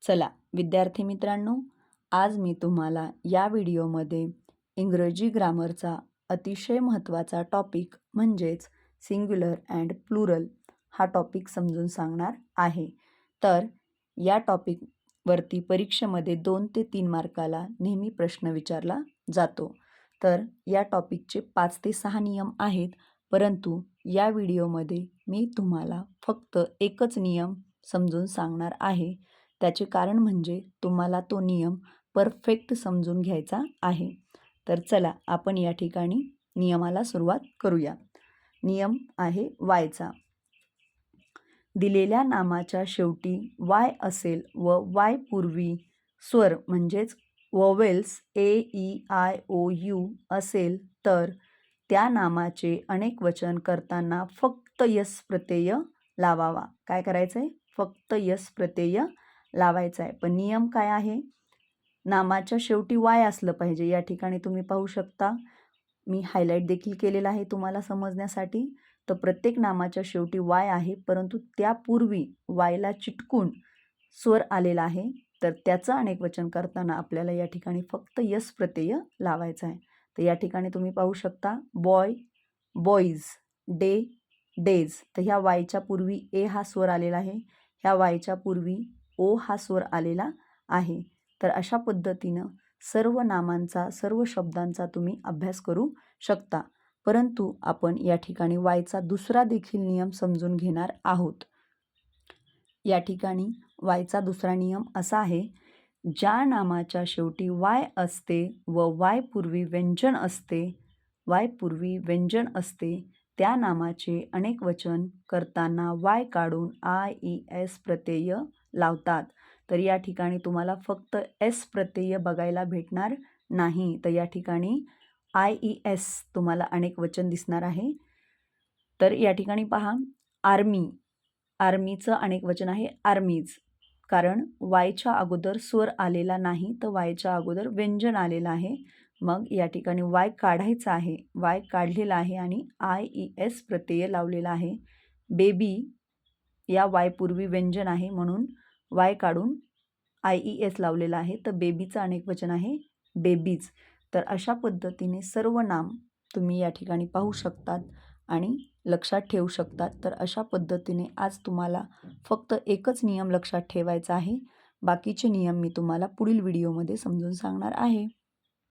चला विद्यार्थी मित्रांनो, आज मी तुम्हाला या व्हिडिओमध्ये इंग्रजी ग्रामरचा अतिशय महत्त्वाचा टॉपिक म्हणजेच सिंग्युलर अँड प्लुरल हा टॉपिक समजून सांगणार आहे. तर या टॉपिकवरती परीक्षेमध्ये 2 ते 3 मार्काला नेहमी प्रश्न विचारला जातो. तर या टॉपिकचे 5 ते 6 नियम आहेत, परंतु या व्हिडिओमध्ये मी तुम्हाला फक्त एकच नियम समजून सांगणार आहे. त्याचे कारण म्हणजे तुम्हाला तो नियम परफेक्ट समजून घ्यायचा आहे. तर चला आपण या ठिकाणी नियमाला सुरुवात करूया. नियम आहे वायचा. दिलेल्या नामाच्या शेवटी वाय असेल व वाय पूर्वी स्वर म्हणजेच वोवेल्स AEIOU असेल तर त्या नामाचे अनेक वचन करताना फक्त यस प्रत्यय लावावा. काय करायचं आहे? फक्त यस प्रत्यय लावायचा आहे. पण नियम काय आहे? नामाच्या शेवटी वाय असलं पाहिजे. या ठिकाणी तुम्ही पाहू शकता, मी हायलाईट देखील केलेला आहे तुम्हाला समजण्यासाठी. तर प्रत्येक नामाच्या शेवटी वाय आहे, परंतु त्यापूर्वी वायला चिटकून स्वर आलेला आहे. तर त्याचं अनेक वचन करताना आपल्याला या ठिकाणी फक्त यस प्रत्यय लावायचा आहे. तर या ठिकाणी तुम्ही पाहू शकता, बॉय, बॉईज, डे, डेज. तर ह्या वायच्या पूर्वी ए हा स्वर आलेला आहे. ह्या वायच्या पूर्वी ओ हा स्वर आलेला आहे. तर अशा पद्धतीनं सर्व नामांचा, सर्व शब्दांचा तुम्ही अभ्यास करू शकता. परंतु आपण या ठिकाणी वायचा दुसरा देखील नियम समजून घेणार आहोत. या ठिकाणी वायचा दुसरा नियम असा आहे, ज्या नामाच्या शेवटी वाय असते व वाय पूर्वी व्यंजन असते, त्या नामाचे अनेक वचन करताना वाय काढून IES प्रत्यय लावतात. तर या ठिकाणी तुम्हाला फक्त एस प्रत्यय बघायला भेटणार नाही. तर या ठिकाणी IES तुम्हाला अनेक वचन दिसणार आहे. तर या ठिकाणी पहा, आर्मी, आर्मीचं अनेक वचन आहे आर्मीज. कारण वायच्या अगोदर स्वर आलेला नाही, तर वायच्या अगोदर व्यंजन आलेलं आहे. मग या ठिकाणी वाय काढायचा आहे, वाय काढलेला आहे आणि IES प्रत्यय लावलेला आहे. बेबी या वाय पूर्वी व्यंजन आहे म्हणून वाय काढून IES लावलेला आहे. तर बेबीचं अनेक वचन आहे बेबीज. तर अशा पद्धतीने सर्व नाम तुम्ही या ठिकाणी पाहू शकतात आणि लक्षात ठेवू शकतात. तर अशा पद्धतीने आज तुम्हाला फक्त एकच नियम लक्षात ठेवायचा आहे. बाकीचे नियम मी तुम्हाला पुढील व्हिडिओमध्ये समजून सांगणार आहे.